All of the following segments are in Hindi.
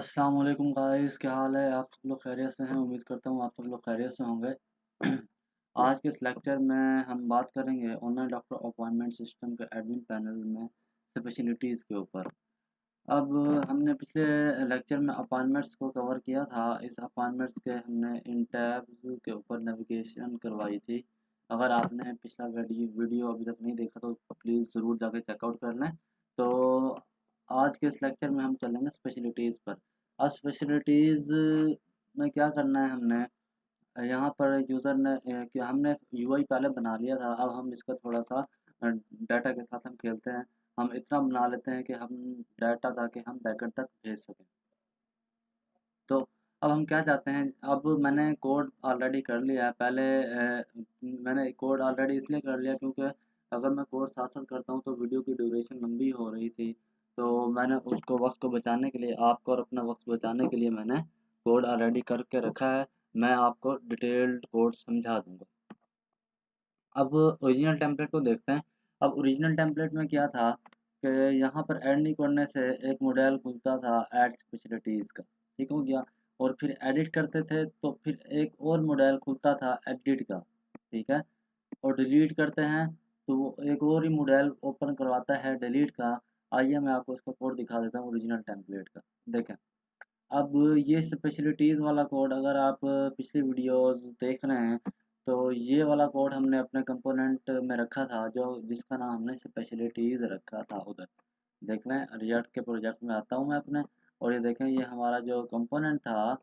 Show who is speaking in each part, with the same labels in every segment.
Speaker 1: अस्सलाम वालेकुम गाइस, क्या हाल है? आप सब लोग खैरियत से हैं? उम्मीद करता हूँ आप सब लोग खैरियत से होंगे। आज के इस लेक्चर में हम बात करेंगे ऑनलाइन डॉक्टर अपॉइंटमेंट सिस्टम के एडमिन पैनल में स्पेशलिटीज़ के ऊपर। अब हमने पिछले लेक्चर में अपॉइंटमेंट्स को कवर किया था। इस अपॉइंटमेंट्स के हमने इन टैब्स के ऊपर नेविगेशन करवाई थी। अगर आपने पिछला वीडियो अभी तक नहीं देखा तो प्लीज़ ज़रूर जाके चेकआउट कर लें। तो आज के इस लेक्चर में हम चलेंगे स्पेशलिटीज़ पर। अब स्पेशलिटीज़ में क्या करना है हमने, यहाँ पर यूज़र ने कि हमने यूआई पहले बना लिया था। अब हम इसका थोड़ा-सा डाटा के साथ हम खेलते हैं। हम इतना बना लेते हैं कि हम डाटा ताकि हम बैकएंड तक भेज सकें। तो अब हम क्या चाहते हैं, अब मैंने कोड ऑलरेडी कर लिया है। पहले मैंने कोड ऑलरेडी इसलिए कर लिया क्योंकि अगर मैं कोड साथ-साथ करता हूँ तो वीडियो की ड्यूरेशन लंबी हो रही थी। तो मैंने उसको वक़्त को बचाने के लिए, आपको और अपना वक़्त बचाने के लिए मैंने कोड ऑलरेडी करके रखा है। मैं आपको डिटेल्ड कोड समझा दूँगा। अब ओरिजिनल टेम्पलेट को देखते हैं। अब ओरिजिनल टेम्पलेट में क्या था कि यहाँ पर ऐड नहीं करने से एक मॉडेल खुलता था ऐड स्पेशलिटीज़ का, ठीक हो गया? और फिर एडिट करते थे तो फिर एक और मॉडेल खुलता था एडिट का, ठीक है? और डिलीट करते हैं तो वो एक और ही मॉडेल ओपन करवाता है डिलीट का। आइए मैं आपको इसका कोड दिखा देता हूँ ओरिजिनल टेम्पलेट का। देखें, अब ये स्पेशलिटीज़ वाला कोड अगर आप पिछली वीडियोज़ देख रहे हैं, तो ये वाला कोड हमने अपने कंपोनेंट में रखा था, जो जिसका नाम हमने स्पेशलिटीज़ रखा था उधर। देख लें, रिएक्ट के प्रोजेक्ट में आता हूँ मैं अपने, और ये देखें ये हमारा जो कंपोनेंट था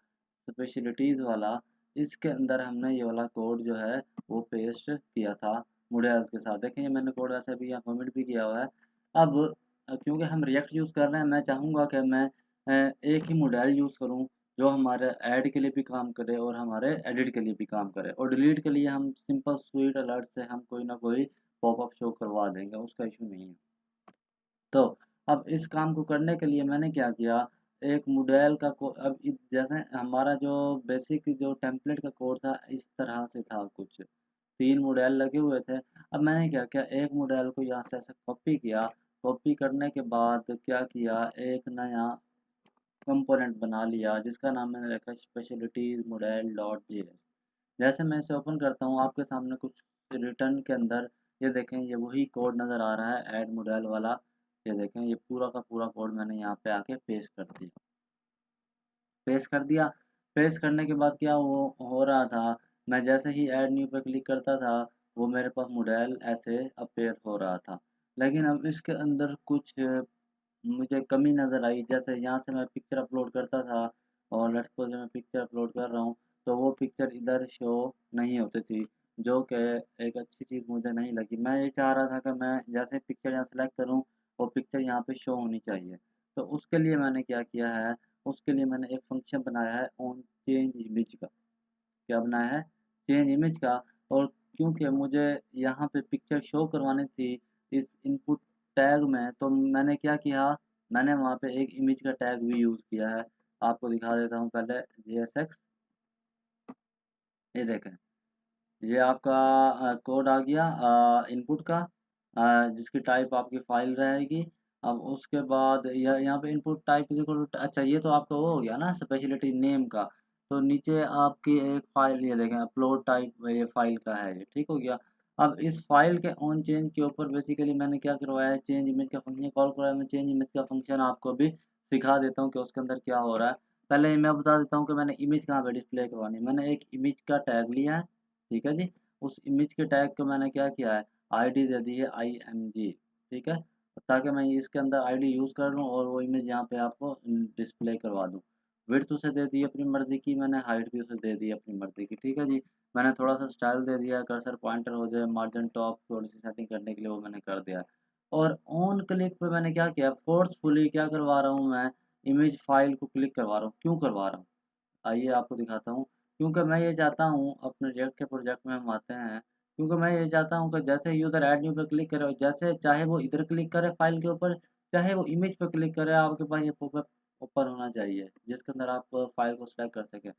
Speaker 1: स्पेशलिटीज़ वाला, इसके अंदर हमने ये वाला कोड जो है वो पेस्ट किया था मॉड्यूल्स के साथ। देखें ये मैंने कोड वैसे भी यहाँ कमिट भी किया हुआ है। अब क्योंकि हम रिएक्ट यूज़ कर रहे हैं, मैं चाहूँगा कि मैं एक ही मॉडल यूज़ करूँ जो हमारे ऐड के लिए भी काम करे और हमारे एडिट के लिए भी काम करे, और डिलीट के लिए हम सिंपल स्वीट अलर्ट से हम कोई ना कोई पॉपअप शो करवा देंगे, उसका इशू नहीं है। तो अब इस काम को करने के लिए मैंने क्या किया, एक मॉडल का को अब जैसे हमारा जो बेसिक जो टेम्पलेट का कोड था इस तरह से था कुछ, 3 मॉडल लगे हुए थे। अब मैंने क्या किया, एक मॉडल को यहाँ से ऐसे कॉपी किया, कॉपी करने के बाद क्या किया, एक नया कंपोनेंट बना लिया जिसका नाम मैंने रखा स्पेशलिटीज मॉडल डॉट जेएस। जैसे मैं इसे ओपन करता हूँ आपके सामने कुछ रिटर्न के अंदर ये देखें, ये वही कोड नज़र आ रहा है ऐड मॉडल वाला। ये देखें ये पूरा का पूरा कोड मैंने यहाँ पे आके पेस्ट कर दिया। पेस्ट कर दिया, पेस्ट करने के बाद क्या वो हो रहा था, मैं जैसे ही ऐड न्यू पे क्लिक करता था वो मेरे पास मॉडल ऐसे अपीयर हो रहा था। लेकिन अब इसके अंदर कुछ मुझे कमी नज़र आई। जैसे यहाँ से मैं पिक्चर अपलोड करता था और लेट्स सपोज़ मैं पिक्चर अपलोड कर रहा हूँ, तो वो पिक्चर इधर शो नहीं होती थी, जो कि एक अच्छी चीज़ मुझे नहीं लगी। मैं ये चाह रहा था कि मैं जैसे पिक्चर यहाँ सेलेक्ट करूँ, वो पिक्चर यहाँ पे शो होनी चाहिए। तो उसके लिए मैंने क्या किया है, उसके लिए मैंने एक फ़ंक्शन बनाया है ऑन चेंज इमेज का। क्या बनाया है? चेंज इमेज का। और क्योंकि मुझे यहाँ पे पिक्चर शो करवानी थी इस इनपुट टैग में, तो मैंने क्या किया, मैंने वहाँ पे एक इमेज का टैग भी यूज़ किया है। आपको दिखा देता हूँ पहले JSX, ये देखें, ये आपका कोड आ गया इनपुट का, जिसकी टाइप आपकी फ़ाइल रहेगी। अब उसके बाद यहाँ पे input type is equal to, अच्छा ये तो आपका वो हो गया ना स्पेशलिटी नेम का। तो नीचे आपकी एक फ़ाइल, ये देखें अपलोड टाइप ये फ़ाइल का है ये, ठीक हो गया। अब इस फ़ाइल के ऑन चेंज के ऊपर बेसिकली मैंने क्या करवाया है, चेंज इमेज का फंक्शन कॉल करवाया। मैं चेंज इमेज का फंक्शन आपको भी सिखा देता हूँ कि उसके अंदर क्या हो रहा है। पहले मैं बता देता हूँ कि मैंने इमेज कहाँ पे डिस्प्ले करवानी है। मैंने एक इमेज का टैग लिया है, ठीक है जी। उस इमेज के टैग को मैंने क्या किया है, आईडी दे दी है IMG, ठीक है? ताकि मैं इसके अंदर आईडी यूज़ कर लूँ और वो इमेज यहाँ पे आपको डिस्प्ले करवा दूँ। विड्थ उसे दे दी अपनी मर्ज़ी की मैंने, हाइट भी उसे दे दी अपनी मर्ज़ी की, ठीक है जी। मैंने थोड़ा-सा स्टाइल दे दिया, कर्सर पॉइंटर हो जाए, मार्जिन टॉप थोड़ी-सी सेटिंग करने के लिए वो मैंने कर दिया। और ऑन क्लिक पे मैंने क्या किया, फ़ोर्सफुली क्या करवा रहा हूँ मैं, इमेज फ़ाइल को क्लिक करवा रहा हूँ। क्यों करवा रहा हूँ? आइए आपको दिखाता हूँ। क्योंकि मैं ये चाहता हूँ, अपने रिएक्ट के प्रोजेक्ट में हम आते हैं, क्योंकि मैं ये चाहता हूँ कि जैसे यूज़र ऐड न्यू पे क्लिक करे और जैसे चाहे वो इधर क्लिक करे फ़ाइल के ऊपर, चाहे वो इमेज पे क्लिक करे, आपके पास ये पॉपअप ओपन होना चाहिए, जिसके अंदर आप फ़ाइल को सिलेक्ट कर सकें।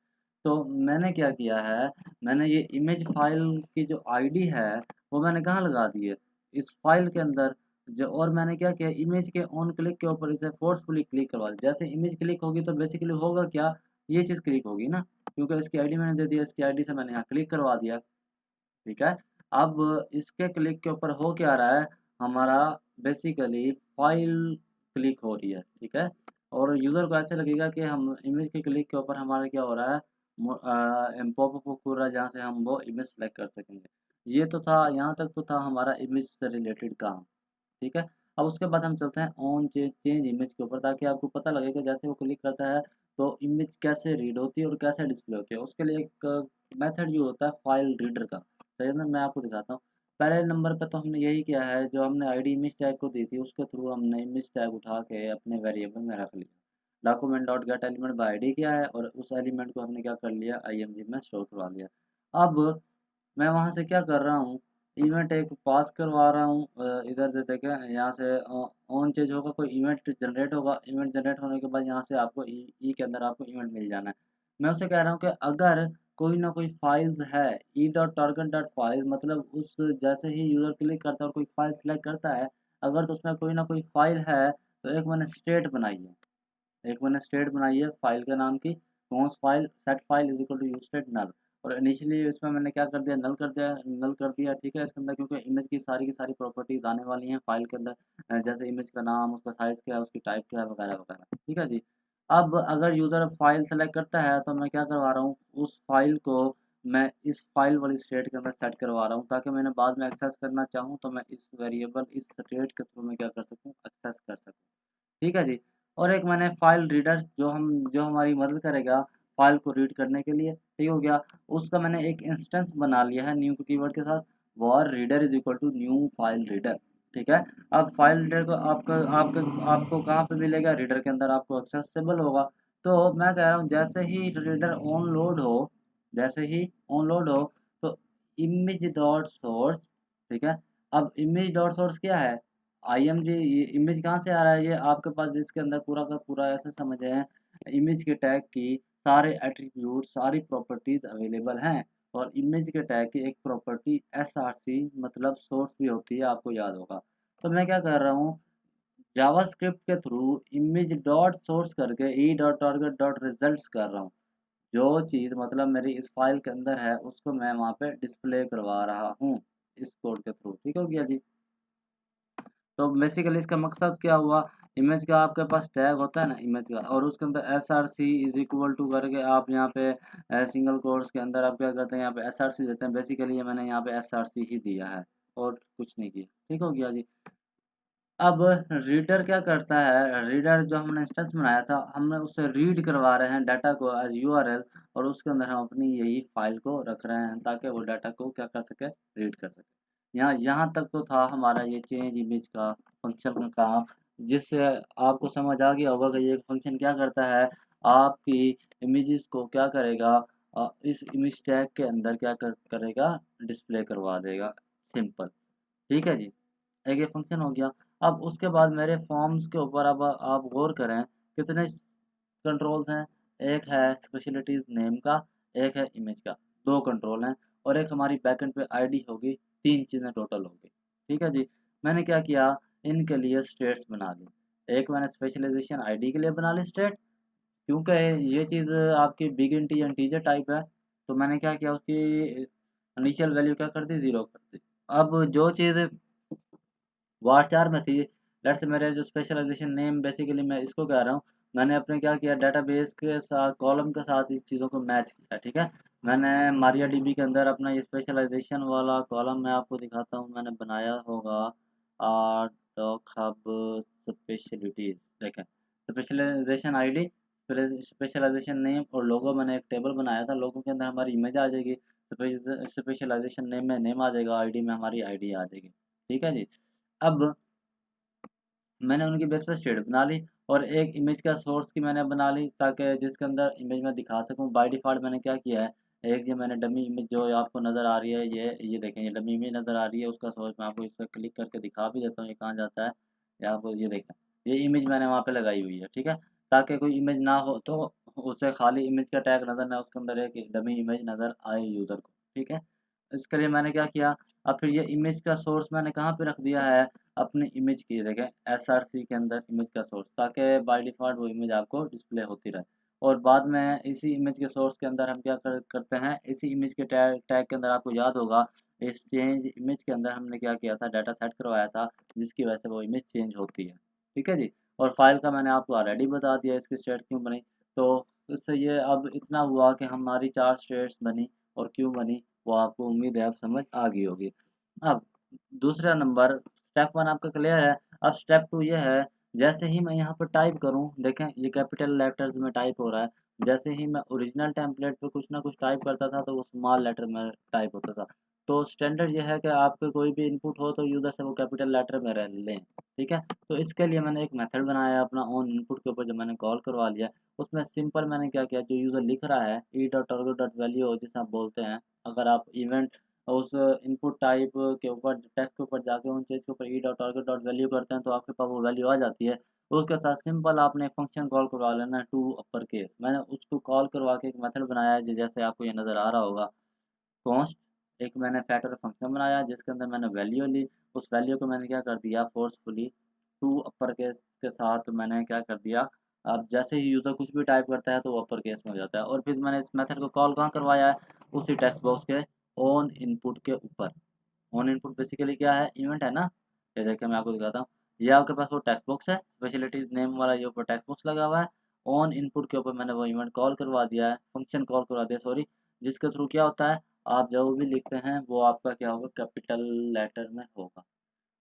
Speaker 1: तो मैंने क्या किया है, मैंने ये इमेज फ़ाइल की जो आईडी है, वो मैंने कहाँ लगा दी है, इस फ़ाइल के अंदर। जो और मैंने क्या किया, इमेज के ऑन क्लिक के ऊपर इसे फोर्सफुली क्लिक करवा दिया। जैसे इमेज क्लिक होगी तो बेसिकली होगा क्या, ये चीज़ क्लिक होगी ना, क्योंकि इसकी आईडी मैंने दे दिया, इसकी आईडी से मैंने यहाँ क्लिक करवा दिया। ठीक है। अब इसके क्लिक के ऊपर हो क्या रहा है, हमारा बेसिकली फाइल क्लिक हो रही है। ठीक है। और यूज़र को ऐसे लगेगा कि हम इमेज के क्लिक के ऊपर हमारा क्या हो रहा है, पॉपअप हो रहा है, जहाँ से हम वो इमेज सेलेक्ट कर सकेंगे। ये तो था, यहाँ तक तो था हमारा इमेज से रिलेटेड काम। ठीक है। अब उसके बाद हम चलते हैं ऑन चेंज इमेज के ऊपर, ताकि आपको पता लगे कि जैसे वो क्लिक करता है तो इमेज कैसे रीड होती है और कैसे डिस्प्ले होती है। उसके लिए एक मेथड यूज होता है फाइल रीडर का। सही है ना, मैं आपको दिखाता हूँ। पहले नंबर पे तो हमने यही किया है, जो हमने आईडी इमेज टैग को दी थी उसके थ्रू हमने इमेज टैग उठा के अपने वेरिएबल में रख लिया। Document dot gate element by ID किया है और उस एलिमेंट को हमने क्या कर लिया, आईएमजी में स्टोर करवा लिया। अब मैं वहाँ से क्या कर रहा हूँ, इवेंट एक पास करवा रहा हूँ, इधर से देखें, यहाँ से ऑन चेंज होगा, कोई इवेंट जनरेट होगा। इवेंट जनरेट होने के बाद यहाँ से आपको ई के अंदर आपको इवेंट मिल जाना है। मैं उससे कह रहा हूँ कि अगर कोई ना कोई फाइल्स है, E dot target dot file, मतलब उस जैसे ही यूज़र क्लिक करता है और कोई फाइल सेलेक्ट करता है, अगर तो उसमें कोई ना कोई फाइल है, तो एक मैंने स्टेट बनाई है, फाइल के नाम की, const file, set file is equal to use state null. और इनिशियली इसमें मैंने क्या कर दिया, नल कर दिया। ठीक है। इसके अंदर क्योंकि इमेज की सारी प्रॉपर्टीज आने वाली हैं फाइल के अंदर, जैसे इमेज का नाम, उसका साइज़ क्या है, उसकी टाइप क्या है, वगैरह वगैरह। ठीक है जी। अब अगर यूज़र फाइल सेलेक्ट करता है तो मैं क्या करवा रहा हूँ, उस फाइल को मैं इस फाइल वाली स्टेट के अंदर सेट करवा रहा हूँ, ताकि मैंने बाद में एक्सेस करना चाहूँ तो मैं इस वेरिएबल, इस स्टेट के थ्रू मैं क्या कर सकूँ, एक्सेस कर सकूँ। ठीक है जी। और एक मैंने फाइल रीडर जो हमारी मदद करेगा फाइल को रीड करने के लिए, ठीक हो गया। उसका मैंने एक इंस्टेंस बना लिया है न्यू कीवर्ड के साथ, var reader is equal to new file reader. ठीक है। अब फाइल रीडर को आपको कहाँ पे मिलेगा, रीडर के अंदर आपको एक्सेसिबल होगा। तो मैं कह रहा हूँ जैसे ही रीडर ऑन लोड हो, जैसे ही ऑन लोड हो, तो इमेज डॉट सोर्स, ठीक है। अब इमेज डॉट सोर्स क्या है, आईएमजी, ये इमेज कहाँ से आ रहा है, ये आपके पास इसके अंदर पूरा का पूरा ऐसे समझ है, इमेज के टैग की सारे एट्रीब्यूट, सारी प्रॉपर्टीज अवेलेबल हैं। और इमेज के टैग की एक प्रॉपर्टी एसआरसी मतलब सोर्स भी होती है, आपको याद होगा। तो मैं क्या कर रहा हूँ, जावास्क्रिप्ट के थ्रू इमेज डॉट सोर्स करके E dot target dot results कर रहा हूँ। जो चीज़ मतलब मेरी इस फाइल के अंदर है उसको मैं वहाँ पे डिस्प्ले करवा रहा हूँ इस कोड के थ्रू। ठीक हो गया जी। तो बेसिकली इसका मकसद क्या हुआ, इमेज का आपके पास टैग होता है ना इमेज का, और उसके अंदर S R C is equal to करके आप यहाँ पे सिंगल कोट्स के अंदर आप क्या करते हैं, यहाँ पे एस आर सी देते हैं। बेसिकली ये मैंने यहाँ पे एस आर सी ही दिया है और कुछ नहीं किया। ठीक हो गया जी। अब रीडर क्या करता है, रीडर जो हमने इंस्टेंस बनाया था, हमने उससे रीड करवा रहे हैं डाटा को एज यूआरएल, और उसके अंदर हम अपनी यही फाइल को रख रहे हैं ताकि वो डाटा को क्या कर सके, रीड कर सके। यहाँ तक तो था हमारा ये चेंज इमेज का फंक्शन का काम, जिससे आपको समझ आ गया होगा कि ये फंक्शन क्या करता है, आपकी इमेजेस को क्या करेगा, इस इमेज टैग के अंदर क्या करेगा, डिस्प्ले करवा देगा। सिंपल। ठीक है जी। एक ये फंक्शन हो गया। अब उसके बाद मेरे फॉर्म्स के ऊपर अब आप गौर करें, कितने कंट्रोल्स हैं। एक है स्पेशलिटीज नेम का, एक है इमेज का, दो कंट्रोल हैं। और एक हमारी बैकएंड पे आईडी होगी, तीन चीज़ें टोटल होगी। ठीक है जी। मैंने क्या किया, इनके लिए स्टेट्स बना दी। एक मैंने स्पेशलाइजेशन आईडी के लिए बना ली स्टेट, क्योंकि ये चीज़ आपकी बिग इंटीजर टाइप है, तो मैंने क्या किया, उसकी इनिशियल वैल्यू क्या कर दी, ज़ीरो कर दी। अब जो चीज़ वार में थी, लेट्स से मेरे जो स्पेशलाइजेशन नेम, बेसिकली मैं इसको कह रहा हूँ, मैंने अपने क्या किया, डेटाबेस के साथ कॉलम के साथ इन चीज़ों को मैच किया। ठीक है। मैंने मारिया डीबी के अंदर अपना ये स्पेशलाइजेशन वाला कॉलम मैं आपको दिखाता हूँ, मैंने बनाया होगा डॉक हब स्पेशलिटीज़, देखें, स्पेशलाइजेशन आईडी, स्पेशलाइजेशन नेम और लोगो। मैंने एक टेबल बनाया था, लोगों के अंदर हमारी इमेज आ जाएगी, स्पेशलाइजेशन नेम में नेम आ जाएगा, आईडी में हमारी आईडी आ जाएगी। ठीक है जी। अब मैंने उनकी बेस पर स्टेट बना ली, और एक इमेज का सोर्स की मैंने बना ली, ताकि जिसके अंदर इमेज में दिखा सकूं। बाय डिफ़ॉल्ट मैंने क्या किया है, एक जो मैंने डमी इमेज जो आपको नज़र आ रही है, ये देखें, ये डमी इमेज नज़र आ रही है, उसका सोर्स मैं आपको इस पर क्लिक करके दिखा भी देता हूँ, ये कहाँ जाता है। ये आपको ये देखें, ये इमेज मैंने वहाँ पे लगाई हुई है। ठीक है। ताकि कोई इमेज ना हो तो उसे खाली इमेज का टैग नज़र ना, उसके अंदर एक डमी इमेज नज़र आए यूज़र को। ठीक है। इसके लिए मैंने क्या किया, अब फिर ये इमेज का सोर्स मैंने कहाँ पे रख दिया है, अपनी इमेज की, देखें SRC के अंदर इमेज का सोर्स, ताकि बाय डिफ़ॉल्ट वो इमेज आपको डिस्प्ले होती रहे। और बाद में इसी इमेज के सोर्स के अंदर हम क्या करते हैं, इसी इमेज के टैग टैग के अंदर आपको याद होगा, इस चेंज इमेज के अंदर हमने क्या किया था, डाटा सेट करवाया था, जिसकी वजह से वो इमेज चेंज होती है। ठीक है जी। और फाइल का मैंने आपको ऑलरेडी बता दिया इसकी स्टेट क्यों बनी। तो इससे ये अब इतना हुआ कि हमारी 4 स्टेट्स बनी और क्यों बनी, वो आपको उम्मीद है अब समझ आ गई होगी। अब दूसरा नंबर, स्टेप 1 आपका क्लियर है। अब स्टेप 2 ये है, जैसे ही मैं यहाँ पर टाइप करूँ, देखें ये कैपिटल लेटर्स में टाइप हो रहा है। जैसे ही मैं ओरिजिनल टेम्पलेट पे कुछ ना कुछ टाइप करता था तो वो स्मॉल लेटर में टाइप होता था। तो स्टैंडर्ड ये है कि आपके कोई भी इनपुट हो तो यूज़र से वो कैपिटल लेटर में रह लें। ठीक है? तो इसके लिए मैंने एक मेथड बनाया है अपना ऑन इनपुट के ऊपर, जब मैंने कॉल करवा लिया, उसमें सिंपल मैंने क्या किया, जो यूज़र लिख रहा है e.target.value जिसे आप बोलते हैं, अगर आप इवेंट उस इनपुट टाइप के ऊपर टेक्स्ट के ऊपर जाके उन चीज़ के ऊपर e.target.value करते हैं तो आपके पास वो वैल्यू आ जाती है। उसके साथ सिंपल आपने फंक्शन कॉल करवा लेना है टू अपर केस। मैंने उसको कॉल करवा के एक मेथड बनाया है जैसे आपको ये नज़र आ रहा होगा। कॉन्स्ट एक मैंने फैक्टर फंक्शन बनाया जिसके अंदर मैंने वैल्यू ली, उस वैल्यू को मैंने क्या कर दिया, फोर्सफुली टू अपर केस के साथ मैंने क्या कर दिया, अब जैसे ही यूज़र कुछ भी टाइप करता है तो वो अपर केस में हो जाता है। और फिर मैंने इस मेथड को कॉल कहाँ करवाया है, उसी टेक्स्ट बॉक्स के ऑन इनपुट के ऊपर। ऑन इनपुट बेसिकली क्या है, इवेंट है ना। ये देखिए मैं आपको दिखाता हूँ, ये आपके पास वो टेक्स्ट बॉक्स है, स्पेशलिटीज नेम वाला, ये ऊपर टेक्स्ट बॉक्स लगा हुआ है। ऑन इनपुट के ऊपर मैंने वो इवेंट कॉल करवा दिया है, फंक्शन कॉल करवा दिया सॉरी, जिसके थ्रू क्या होता है, आप जो भी लिखते हैं वो आपका क्या होगा, कैपिटल लेटर में होगा।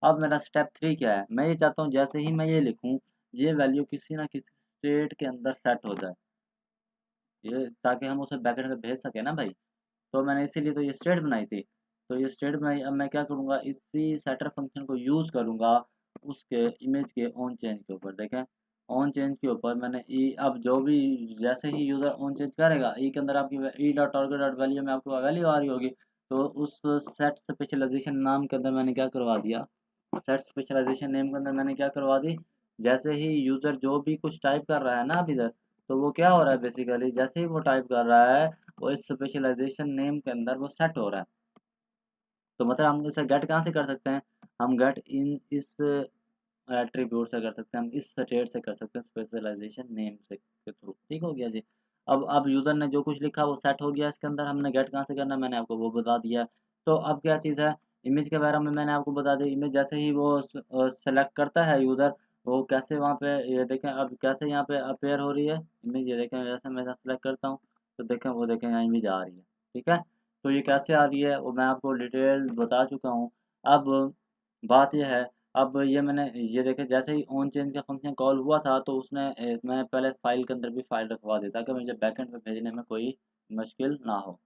Speaker 1: अब मेरा स्टेप 3 क्या है, मैं ये चाहता हूँ जैसे ही मैं ये लिखूँ, ये वैल्यू किसी ना किसी स्टेट के अंदर सेट हो जाए, ये ताकि हम उसे बैकएंड में भेज सकें ना भाई। तो मैंने इसीलिए तो ये स्टेट बनाई थी। तो ये स्टेट बनाई, अब मैं क्या करूँगा, इसी सेटर फंक्शन को यूज़ करूँगा उसके इमेज के ऑन चेंज के ऊपर। देखें ऑन चेंज के ऊपर मैंने ई, अब जो भी जैसे ही यूज़र ऑन चेंज करेगा, ई के अंदर आपकी E dot target dot value में आपको वैल्यू आ रही होगी, तो उस सेट स्पेशलाइजेशन नाम के अंदर मैंने क्या करवा दिया, सेट स्पेशलाइजेशन नेम के अंदर मैंने क्या करवा दी, जैसे ही यूज़र जो भी कुछ टाइप कर रहा है ना अब इधर, तो वो क्या हो रहा है बेसिकली, जैसे ही वो टाइप कर रहा है वो इस स्पेशलाइजेशन नेम के अंदर वो सेट हो रहा है। तो मतलब हम इसे गेट कहाँ से कर सकते हैं, हम गेट इन इस एट्रीब्यूट से कर सकते हैं, हम इस स्टेट से कर सकते हैं, स्पेशलाइजेशन नेम से के थ्रू। ठीक हो गया जी। अब यूज़र ने जो कुछ लिखा वो सेट हो गया इसके अंदर, हमने गेट कहाँ से करना है मैंने आपको वो बता दिया। तो अब क्या चीज़ है, इमेज के बारे में मैंने आपको बता दी। इमेज जैसे ही वो सेलेक्ट करता है यूज़र, वो कैसे वहाँ पे, ये देखें अब कैसे यहाँ पे अपेयर हो रही है इमेज, ये देखें जैसे मैं सेलेक्ट करता हूँ तो देखें वो देखें यहाँ इमेज आ रही है। ठीक है, तो ये कैसे आ रही है वो मैं आपको डिटेल बता चुका हूँ। अब बात यह है, अब ये मैंने ये देखे जैसे ही ऑन चेंज का फंक्शन कॉल हुआ था तो उसने मैं पहले फ़ाइल के अंदर भी फ़ाइल रखवा देता कि मुझे बैकएंड में भेजने में कोई मुश्किल ना हो।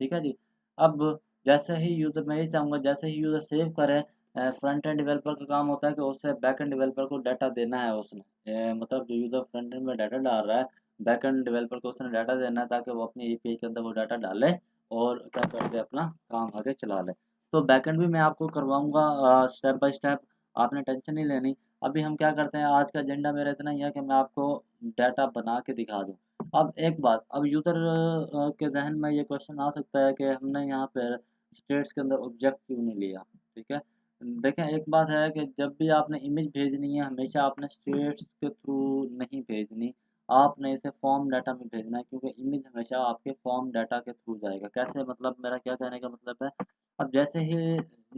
Speaker 1: ठीक है जी। अब जैसे ही यूज़र, मैं ये चाहूँगा जैसे ही यूज़र सेव करे, फ्रंट एंड डेवलपर का काम होता है कि उसे बैक एंड डेवलपर को डाटा देना है उसने। मतलब जो यूज़र फ्रंट एंड में डाटा डाल रहा है, बैक एंड डेवलपर को उसने डाटा देना है ताकि वो अपनी एपीआई के अंदर वो डाटा डाले और क्या करके अपना काम आगे चला ले। तो बैकएंड भी मैं आपको करवाऊँगा स्टेप बाय स्टेप, आपने टेंशन नहीं लेनी। अभी हम क्या करते हैं, आज का एजेंडा मेरा इतना ही है कि मैं आपको डाटा बना के दिखा दूँ। अब एक बात, अब यूज़र के ज़हन में ये क्वेश्चन आ सकता है कि हमने यहाँ पर स्टेट्स के अंदर ऑब्जेक्ट क्यों नहीं लिया, ठीक है? देखें एक बात है कि जब भी आपने इमेज भेजनी है, हमेशा आपने स्टेट्स के थ्रू नहीं भेजनी, आपने इसे फॉर्म डाटा में भेजना है, क्योंकि इमेज हमेशा आपके फॉर्म डाटा के थ्रू जाएगा। कैसे, मतलब मेरा क्या कहने का मतलब है, अब जैसे ही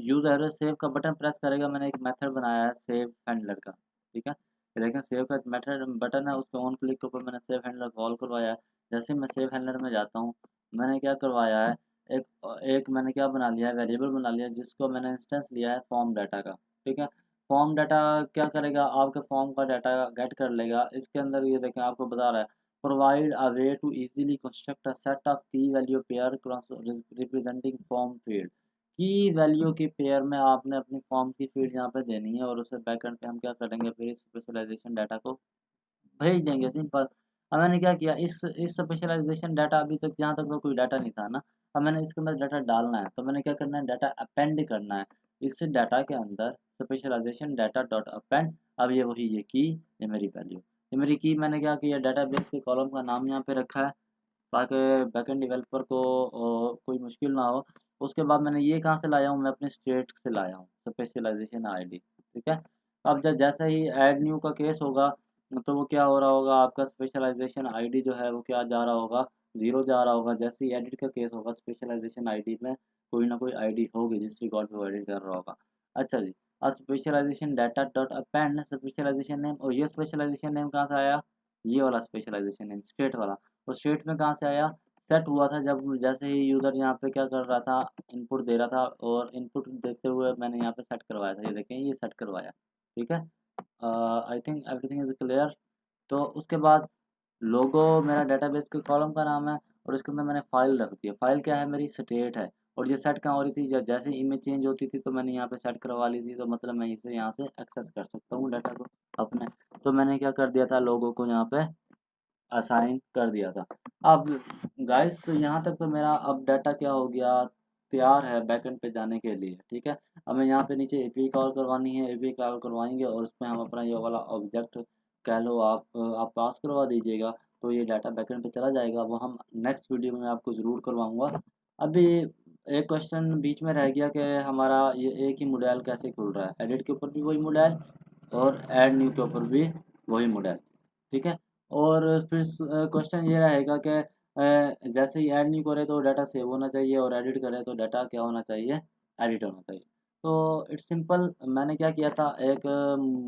Speaker 1: यूज़र सेव का बटन प्रेस करेगा, मैंने एक मेथड बनाया है सेव हैंडलर का, ठीक है? ये देखें सेव का मेथड बटन है, उस पे ऑन क्लिक के ऊपर मैंने सेव हैंडलर कॉल करवाया है। जैसे मैं सेव हैंडलर में जाता हूँ, मैंने क्या करवाया है, एक मैंने क्या बना लिया है, वेरिएबल बना लिया है जिसको मैंने इंस्टेंस लिया है फॉर्म डाटा का। ठीक है, फॉर्म डाटा क्या करेगा, आपके फॉर्म का डाटा गेट कर लेगा। इसके अंदर ये देखें आपको बता रहा है, provide a way to easily construct a set of key value pair representing form field. Key value की पेयर में आपने अपनी फॉर्म की फील्ड यहाँ पे देनी है और उसे बैकएंड पे हम क्या करेंगे, फिर स्पेशलाइजेशन डाटा को भेज देंगे, सिंपल। अब मैंने क्या किया, इस स्पेशलाइजेशन डाटा, अभी तक जहाँ तक तो कोई डाटा नहीं था ना, अब मैंने इसके अंदर डाटा डालना है, तो मैंने क्या करना है, डाटा अपेंड करना है। इस डाटा के अंदर स्पेशलाइजेशन डाटा डॉट अपेंड, अब ये वही ये की, ये मेरी वैल्यू, ये मेरी की, मैंने क्या किया, डाटाबेस के कॉलम का नाम यहाँ पे रखा है ताकि बैकएंड डेवलपर को कोई मुश्किल ना हो। उसके बाद मैंने ये कहाँ से लाया हूँ, मैं अपने स्टेट से लाया हूँ, स्पेशलाइजेशन आईडी। ठीक है। अब जब जैसे ही ऐड न्यू का केस होगा तो वो क्या हो रहा होगा, आपका स्पेशलाइजेशन आईडी जो है वो क्या जा रहा होगा, ज़ीरो जा रहा होगा। जैसे ही एडिट का केस होगा स्पेशलाइजेशन आईडी में कोई ना कोई आईडी होगी जिस रिकॉर्ड पे वो एडिट कर रहा होगा। अच्छा जी, अब specialization data dot append specialization name, और ये स्पेशलाइजेशन नेम कहाँ से आया, ये वाला स्पेशलाइजेशन नेम स्टेट वाला। और स्टेट में कहाँ से आया, सेट हुआ था जब जैसे ही यूज़र यहाँ पे क्या कर रहा था, इनपुट दे रहा था, और इनपुट देते हुए मैंने यहाँ पे सेट करवाया था, ये देखें ये सेट करवाया। ठीक है, I think everything is clear. तो उसके बाद लोगो मेरा डेटाबेस के कॉलम का नाम है, और उसके अंदर मैंने फाइल रख दी है। फाइल क्या है, मेरी स्टेट है। और ये सेट कहाँ हो रही थी, जब जैसे इमेज चेंज होती थी तो मैंने यहाँ पे सेट करवा ली थी, तो मतलब मैं इसे यहाँ से एक्सेस कर सकता हूँ डाटा को अपने। तो मैंने क्या कर दिया था, लोगों को यहाँ पे असाइन कर दिया था। अब गाइस तो यहाँ तक तो मेरा अब डाटा क्या हो गया, तैयार है बैकएंड पे जाने के लिए। ठीक है, हमें यहाँ पे नीचे एपीआई कॉल करवानी है, एपीआई कॉल करवाएंगे और उसमें हम अपना ये वाला ऑब्जेक्ट कह लो आप पास करवा दीजिएगा, तो ये डाटा बैकएंड पे चला जाएगा। वो हम नेक्स्ट वीडियो में आपको ज़रूर करवाऊँगा। अभी एक क्वेश्चन बीच में रह गया कि हमारा ये एक ही मॉडल कैसे खुल रहा है, एडिट के ऊपर भी वही मॉडल और ऐड न्यू के ऊपर भी वही मॉडल। ठीक है, और फिर क्वेश्चन ये रहेगा कि जैसे ही ऐड नहीं करे तो डाटा सेव होना चाहिए, और एडिट करे तो डाटा क्या होना चाहिए, एडिट होना चाहिए। तो इट्स सिंपल, मैंने क्या किया था, एक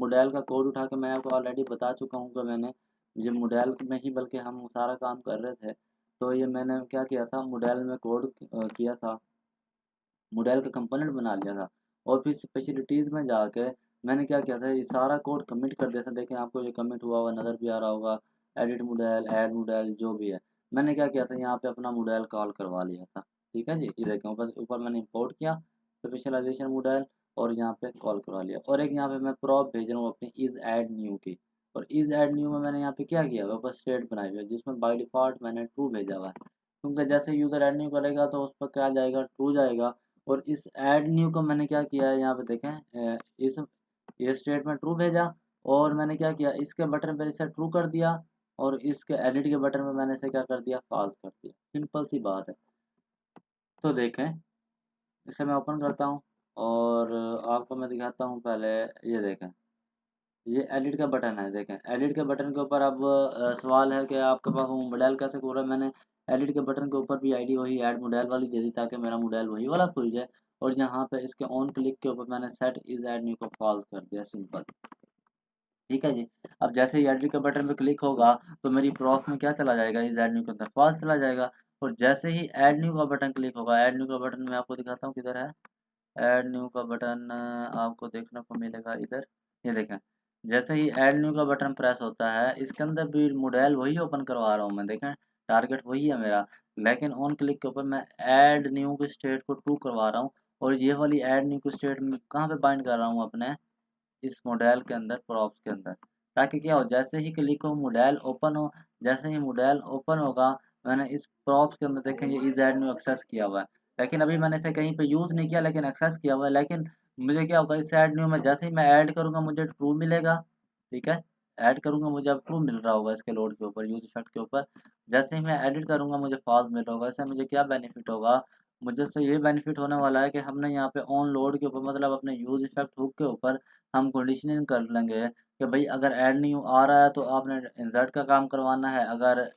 Speaker 1: मॉडल का कोड उठा के मैं आपको ऑलरेडी बता चुका हूँ कि मैंने ये मॉडल में ही बल्कि हम सारा काम कर रहे थे। तो ये मैंने क्या किया था, मॉडल में कोड किया था, मॉडल का कंपोनेंट बना लिया था, और फिर स्पेशलिटीज़ में जाके मैंने क्या किया था, ये सारा कोड कमिट कर दिया था। देखें आपको ये कमिट हुआ हुआ नज़र भी आ रहा होगा, एडिट मॉडल, ऐड मॉडल जो भी है। मैंने क्या किया था, यहाँ पे अपना मॉडल कॉल करवा लिया था। ठीक है जी, ये देखें ऊपर ऊपर मैंने इंपोर्ट किया स्पेशलाइजेशन मॉडल, और यहाँ पे कॉल करवा लिया। और एक यहाँ पे मैं प्रॉप भेज रहा हूँ अपनी इज़ ऐड न्यू की, और इज़ ऐड न्यू में मैंने यहाँ पे क्या किया, वापस स्टेट बनाई हुई है जिसमें बाई डिफ़ॉल्ट मैंने ट्रू भेजा हुआ है, क्योंकि जैसे यूज़र ऐड न्यू करेगा तो उस पर क्या जाएगा, ट्रू जाएगा। और इस ऐड न्यू को मैंने क्या किया है, यहाँ पे देखें इस ये स्टेटमेंट ट्रू भेजा, और मैंने क्या किया, इसके बटन पर इसे ट्रू कर दिया, और इसके एडिट के बटन में मैंने इसे क्या कर दिया, फॉल्स कर दिया। सिंपल सी बात है। तो देखें, इसे मैं ओपन करता हूँ, और आपको मैं दिखाता हूँ पहले। ये देखें, ये एडिट का बटन है। देखें एडिट के बटन के ऊपर अब सवाल है कि आपके पास वो मॉडल कैसे खुल रहा है। मैंने एडिट के बटन के ऊपर भी आईडी वही ऐड मॉडल वाली दे दी, ताकि मेरा मॉडल वही वाला खुल जाए। और यहाँ पे इसके ऑन क्लिक के ऊपर मैंने सेट इज ऐड न्यू को फॉल्स कर दिया, सिंपल। ठीक है जी, अब जैसे ही एडिट के बटन पे क्लिक होगा तो मेरी प्रॉक्स में क्या चला जाएगा, इज ऐड न्यू के अंदर फॉल्स चला जाएगा। और जैसे ही ऐड न्यू का बटन क्लिक होगा, ऐड न्यू का बटन मैं आपको दिखाता हूँ किधर है, ऐड न्यू का बटन आपको देखने को मिलेगा इधर। ये देखें, जैसे ही ऐड न्यू का बटन प्रेस होता है, इसके अंदर भी मॉडल वही ओपन करवा रहा हूँ मैं। देखें टारगेट वही है मेरा, लेकिन ऑन क्लिक के ऊपर मैं ऐड न्यू की स्टेट को ट्रू करवा रहा हूँ। और ये वाली ऐड न्यू की स्टेट में कहाँ पे बाइंड कर रहा हूँ, अपने इस मॉडल के अंदर, प्रॉप्स के अंदर, ताकि क्या हो, जैसे ही क्लिक हो मॉडल ओपन हो। जैसे ही मॉडल ओपन होगा, मैंने इस प्रॉप्स के अंदर देखें ये इज ऐड न्यू एक्सेस किया हुआ है, लेकिन अभी मैंने इसे कहीं पे यूज़ नहीं किया, लेकिन एक्सेस किया हुआ है। लेकिन मुझे क्या होगा, इस ऐड न्यू में जैसे ही मैं ऐड करूँगा मुझे ट्रू मिलेगा। ठीक है, ऐड करूँगा मुझे अब ट्रू मिल रहा होगा इसके लोड के ऊपर, यूज इफेक्ट के ऊपर। जैसे ही मैं एडिट करूँगा मुझे फॉल्स मिल रहा होगा। इससे मुझे क्या बेनिफिट होगा, मुझे इससे ये बेनिफिट होने वाला है कि हमने यहाँ पे ऑन लोड के ऊपर, मतलब अपने यूज इफेक्ट हुक के ऊपर हम कंडीशनिंग कर लेंगे कि भाई अगर ऐड न्यू आ रहा है तो आपने इंसर्ट का काम करवाना है, अगर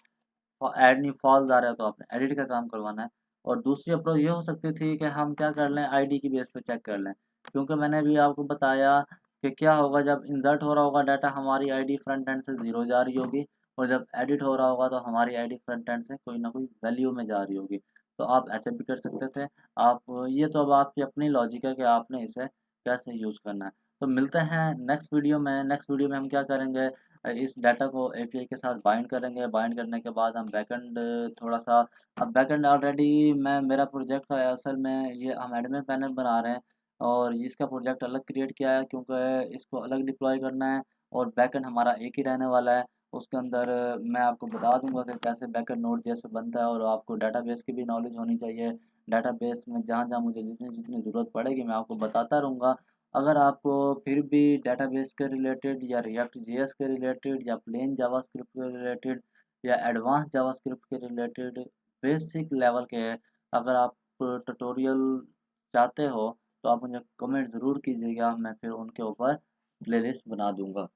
Speaker 1: ऐड न्यू फॉल्स आ रहा है तो आपने एडिट का काम करवाना है। और दूसरी अप्रोच ये हो सकती थी कि हम क्या कर लें, आईडी की बेस पे चेक कर लें, क्योंकि मैंने अभी आपको बताया कि क्या होगा, जब इंसर्ट हो रहा होगा डाटा हमारी आईडी फ्रंट एंड से ज़ीरो जा रही होगी, और जब एडिट हो रहा होगा तो हमारी आईडी फ्रंट एंड से कोई ना कोई वैल्यू में जा रही होगी। तो आप ऐसे भी कर सकते थे। आप ये तो अब आपकी अपनी लॉजिक है कि आपने इसे कैसे यूज़ करना है। तो मिलते हैं नेक्स्ट वीडियो में। नेक्स्ट वीडियो में हम क्या करेंगे, इस डाटा को एपीआई के साथ बाइंड करेंगे। बाइंड करने के बाद हम बैकएंड थोड़ा सा, अब बैकएंड ऑलरेडी मैं मेरा प्रोजेक्ट है असल में, ये हम एडमिन पैनल बना रहे हैं, और इसका प्रोजेक्ट अलग क्रिएट किया है क्योंकि इसको अलग डिप्लॉय करना है। और बैकएंड हमारा एक ही रहने वाला है। उसके अंदर मैं आपको बता दूंगा कि कैसे बैकएंड नोड जैसे बनता है, और आपको डाटाबेस की भी नॉलेज होनी चाहिए। डाटाबेस में जहाँ जहाँ मुझे जितनी जितनी ज़रूरत पड़ेगी मैं आपको बताता रहूँगा। अगर आपको फिर भी डेटाबेस के रिलेटेड, या रिएक्ट जेएस के रिलेटेड, या प्लेन जावास्क्रिप्ट के रिलेटेड, या एडवांस जावास्क्रिप्ट के रिलेटेड बेसिक लेवल के अगर आप ट्यूटोरियल चाहते हो, तो आप मुझे कमेंट ज़रूर कीजिएगा, मैं फिर उनके ऊपर प्लेलिस्ट बना दूँगा।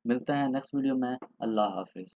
Speaker 1: मिलते हैं नेक्स्ट वीडियो में। अल्लाह हाफ़िज़।